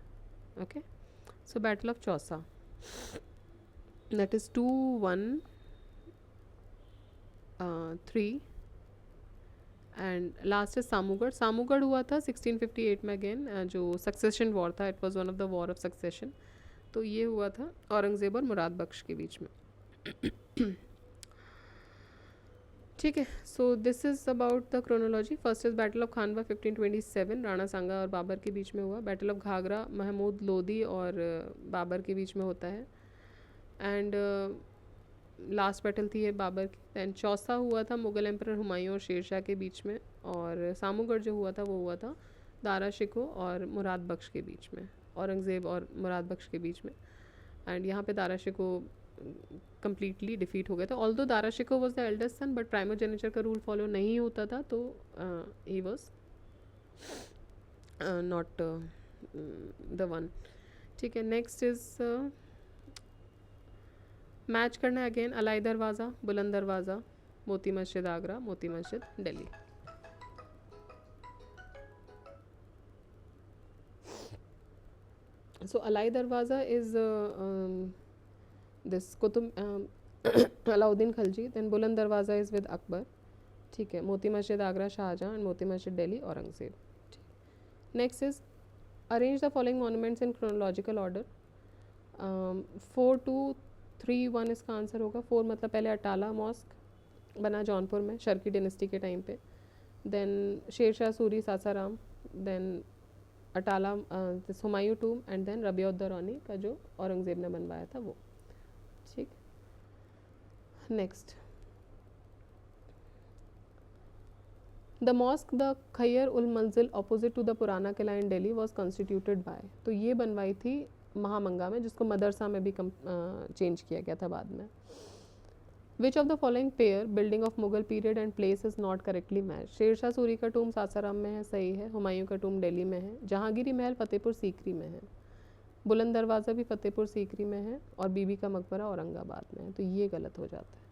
Okay, so battle of Chausa, that is 213. And last is Samugarh. Samugarh हुआ था 1658 में अगेन, जो सक्सेशन वॉर था. It was one of the war of succession. तो ये हुआ था औरंगज़ेब और मुराद बख्श के बीच में. ठीक है, so this is about the chronology. First is battle of Khanwa 1527, Rana Sanga और बाबर के बीच में हुआ. बैटल ऑफ घाघरा महमूद लोदी और बाबर के बीच में होता है. एंड लास्ट बैटल थी ये बाबर की. दैन चौसा हुआ था मुगल एम्परर हुमायूं और शेरशाह के बीच में. और सामूगढ़ जो हुआ था वो हुआ था दारा शिकोह और मुराद बख्श के बीच में, औरंगज़ेब और मुराद बख्श के बीच में. एंड यहाँ पे दारा शिकोह कम्प्लीटली डिफीट हो गया था. Although Dara Shikoh was the eldest son, but primogeniture का रूल फॉलो नहीं होता था, तो he was not the one. ठीक है, नेक्स्ट इज़ मैच करना है अगेन. अलाई दरवाज़ा, बुलंद दरवाज़ा, Moti Masjid Agra, Moti Masjid Delhi. So Alai Darwaza is this Qutub Alauddin Khalji. Then Buland Darwaza is with Akbar. ठीक है, Moti Masjid Agra Shahjahan and Moti Masjid Delhi Aurangzeb. Next is arrange the following monuments in chronological order. 4231 इसका आंसर होगा. 4 मतलब पहले अटाला मॉस्क बना जौनपुर में शर्की डिनेस्टी के टाइम पे. Then Sher Shah Suri Sasaram, then Atala Humayun tomb, and then Rabia ud Daurani का जो औरंगज़ेब ने बनवाया था वो. ठीक, नेक्स्ट द मॉस्क द खैर उल मंजिल अपोजिट टू द पुराना किला इन दिल्ली वॉज कॉन्स्टिट्यूटेड बाय. तो ये बनवाई थी महामंगा में, जिसको मदरसा में भी चेंज किया गया था बाद में. Which of the following pair building of Mughal period and place is not correctly match. Sher Shah Suri का टूम सासाराम में है, सही है. हुमायूं का टूम दिल्ली में है. जहांगीरी महल फतेहपुर सीकरी में है. बुलंद दरवाज़ा भी फतेहपुर सीकरी में है. और बीबी का मकबरा औरंगाबाद में है, तो ये गलत हो जाता है.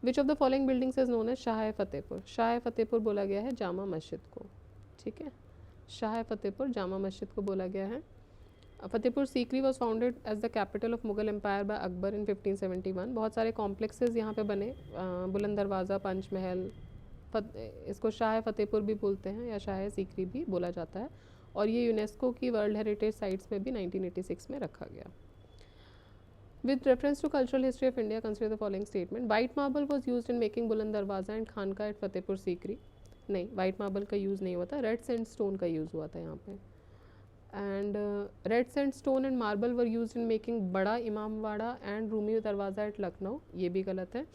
Which of the following buildings is known as Shah Fatehpur. Shah Fatehpur बोला गया है जामा मस्जिद को. ठीक है, शाह फतेहपुर जामा मस्जिद को बोला गया है. Fatehpur Sikri was founded as the capital of Mughal empire by Akbar in 1571. बहुत सारे कॉम्प्लेक्सेस यहाँ पे बने. बुलंद दरवाज़ा, पंचमहल, इसको शाह फतेहपुर भी बोलते हैं या शाह सीकरी भी बोला जाता है. और ये यूनेस्को की वर्ल्ड हेरिटेज साइट्स में भी 1986 में रखा गया. With reference to cultural history of India, consider the following statement. White marble was used in making बुलंद दरवाज़ा एंड खानका एट फतेहपुर सीकरी. नहीं, वाइट मार्बल का यूज़ नहीं हुआ था, रेड सैंडस्टोन का यूज़ हुआ था यहाँ पे. And red sandstone and marble were used in making बड़ा इमामवाड़ा एंड रूमी दरवाज़ा एट लखनऊ. ये भी गलत है.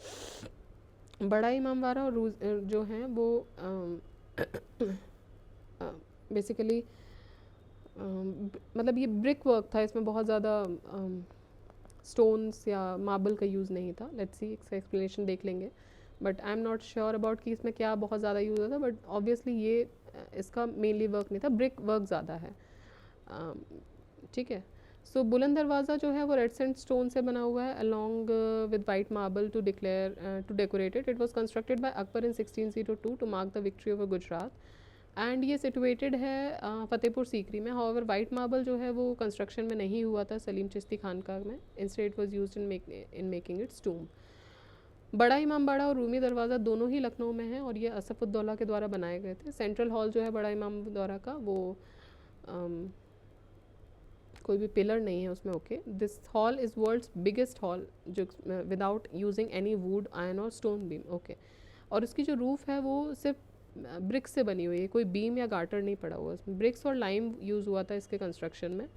बड़ा इमामवाड़ा और जो हैं वो बेसिकली मतलब ये ब्रिक वर्क था, इसमें बहुत ज़्यादा स्टोन्स या मार्बल का यूज़ नहीं था. लेट्स सी, इसका एक्सप्लेनेशन देख लेंगे, but I am not sure about कि इसमें क्या बहुत ज़्यादा यूज़ होता. बट ऑब्वियसली ये इसका मेनली वर्क नहीं था, ब्रिक वर्क ज़्यादा है. ठीक है, सो बुलंद दरवाज़ा जो है वो रेड सैंडस्टोन से बना हुआ है along with white marble to decorate it. It was constructed by Akbar in 1602 to mark the victory over Gujarat. And ये सिटुएटेड है फतेहपुर सीकरी में. हाउएवर वाइट मार्बल जो है वो कंस्ट्रक्शन में नहीं हुआ था सलीम चिश्ती खानका में. Instead it was used in making its tomb. Bara इमाम बाड़ा और रूमी दरवाज़ा दोनों ही लखनऊ में हैं और ये असफ़ुद्दौला के द्वारा बनाए गए थे। सेंट्रल हॉल जो है बड़ा इमाम बाड़ा का वो कोई भी पिलर नहीं है उसमें। Okay, this hall is world's biggest hall जो without using any wood, iron और स्टोन बीम। ओके, और इसकी जो रूफ़ है वो सिर्फ ब्रिक्स से बनी हुई है, कोई बीम या गार्टर नहीं पड़ा हुआ इसमें। ब्रिक्स और लाइम यूज़ हुआ था इसके कंस्ट्रक्शन में।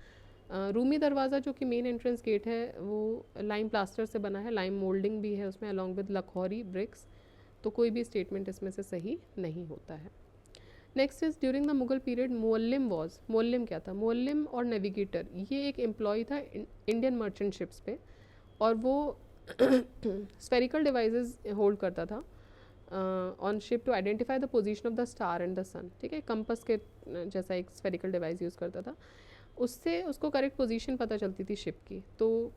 रूमी दरवाज़ा जो कि मेन एंट्रेंस गेट है वो लाइम प्लास्टर से बना है, लाइम मोल्डिंग भी है उसमें अलॉन्ग विद लखौरी ब्रिक्स। तो कोई भी स्टेटमेंट इसमें से सही नहीं होता है। Next is during the Mughal period muallim was, muallim क्या था? मुअल्लिम और नेविगेटर ये एक एम्प्लॉय था इंडियन मर्चेंट शिप्स पे और वो स्फेरिकल डिवाइसेस होल्ड करता था on ship to identify the position of the star and the sun. ठीक है, कंपस के जैसा एक स्फेरिकल डिवाइस यूज़ करता था, उससे उसको करेक्ट पोजीशन पता चलती थी शिप की। तो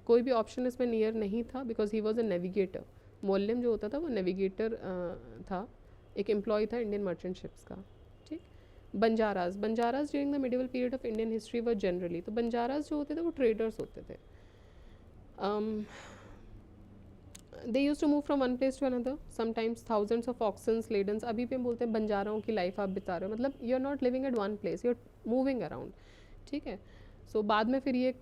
कोई भी ऑप्शन इसमें नियर नहीं था because he was a navigator. Muallim जो होता था वो नेविगेटर था, एक एम्प्लॉय था इंडियन मर्चेंट शिप्स का। ठीक, Banjaras, Banjaras during the medieval period of Indian history were generally, तो बंजाराज जो होते थे वो ट्रेडर्स होते थे। They used to move from one place to another, sometimes thousands of oxens ladens. अभी भी हम बोलते हैं बंजाराओं की लाइफ आप बिता रहे हो, मतलब you are not living at one place, you are moving around. ठीक है, सो बाद में फिर ये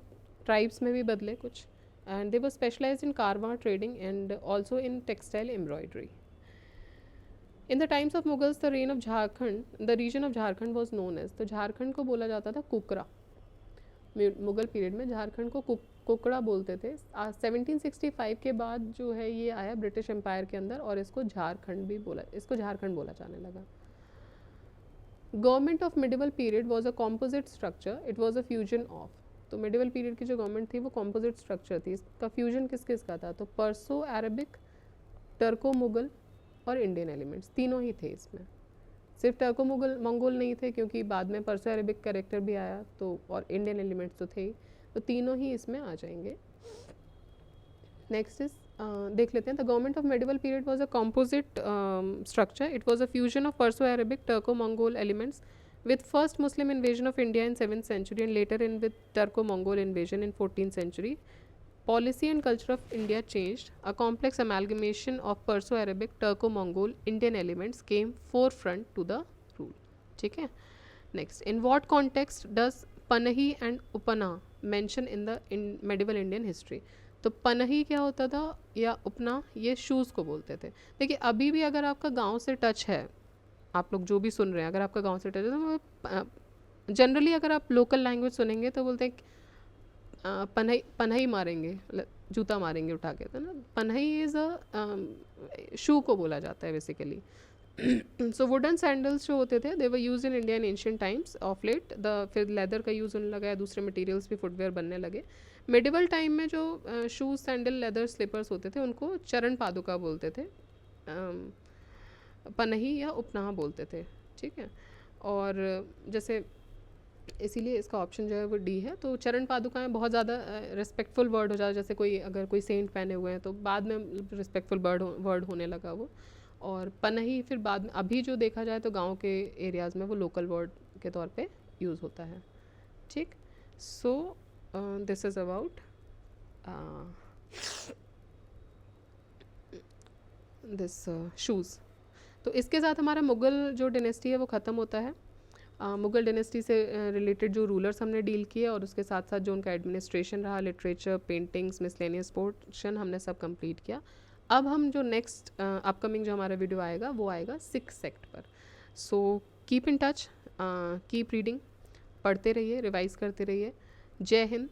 ट्राइब्स में भी बदले कुछ, and they were specialized in caravan trading and also in textile embroidery. In the times of Mughals the reign of Jharkhand, the region of Jharkhand was known as, तो झारखंड को बोला जाता था कुकरा। मुगल पीरियड में झारखंड को कुकड़ा बोलते थे। 1765 के बाद जो है ये आया ब्रिटिश एम्पायर के अंदर और इसको झारखंड बोला जाने लगा। Government of medieval period was a composite structure, it was a fusion of, तो मिडिवल पीरियड की जो गवर्नमेंट थी वो कॉम्पोजिट स्ट्रक्चर थी। इसका फ्यूजन किस किस का था? तो पर्सो अरबिक, टर्को मुगल और इंडियन एलिमेंट्स, तीनों ही थे इसमें। सिर्फ टर्को मुगल मंगोल नहीं थे क्योंकि बाद में पर्सो अरेबिक कैरेक्टर भी आया, तो और इंडियन एलिमेंट्स तो थे ही, तो तीनों ही इसमें आ जाएंगे। नेक्स्ट इज देख लेते हैं, the government of medieval period was a composite structure, it was a fusion of Perso Arabic, Turko Mongol elements with first Muslim invasion of India in 7th century and later in with Turco-Mongol invasion in 14th century. Policy and culture of India changed. A complex amalgamation of Perso-Arabic, Turco-Mongol, Indian elements came forefront to the rule. ठीक है, next, in what context does Panahi and Upana mention in the medieval Indian history? तो पनही क्या होता था या उपना, ये shoes को बोलते थे। देखिए अभी भी अगर आपका गांव से टच है, आप लोग जो भी सुन रहे हैं अगर आपका गांव से टच है तो जनरली अगर आप लोकल लैंग्वेज सुनेंगे तो बोलते हैं पनही मारेंगे, जूता मारेंगे उठा के, तो ना पनही इज़ अ शू को बोला जाता है बेसिकली। सो वुडन सैंडल्स जो होते थे they were used in India in ancient times, of late फिर लेदर का यूज़ होने लगा है, दूसरे मटेरियल्स भी फुटवेयर बनने लगे। मिडिवल टाइम में जो शूज़ सैंडल लेदर स्लीपर्स होते थे उनको चरण पादुका बोलते थे, पनही या उपनाहा बोलते थे। ठीक है, और जैसे इसीलिए इसका ऑप्शन जो है वो डी है। तो चरण पादुकाएं बहुत ज़्यादा रिस्पेक्टफुल वर्ड हो जाता है, जैसे कोई अगर कोई सेंट पहने हुए हैं तो बाद में रिस्पेक्टफुल वर्ड होने लगा वो। और पनही फिर बाद में, अभी जो देखा जाए तो गांव के एरियाज़ में वो लोकल वर्ड के तौर पे यूज़ होता है। ठीक, सो this is about this shoes. तो इसके साथ हमारा मुग़ल जो डिनेस्टी है वो ख़त्म होता है। मुग़ल डिनेस्टी से रिलेटेड जो रूलर्स हमने डील किए और उसके साथ साथ जो उनका एडमिनिस्ट्रेशन रहा, लिटरेचर, पेंटिंग्स, मिसलेनियस पोर्शन हमने सब कंप्लीट किया। अब हम जो नेक्स्ट अपकमिंग जो हमारा वीडियो आएगा वो आएगा 6th सेक्ट पर। So keep in touch, keep reading, पढ़ते रहिए, रिवाइज करते रहिए। जय हिंद।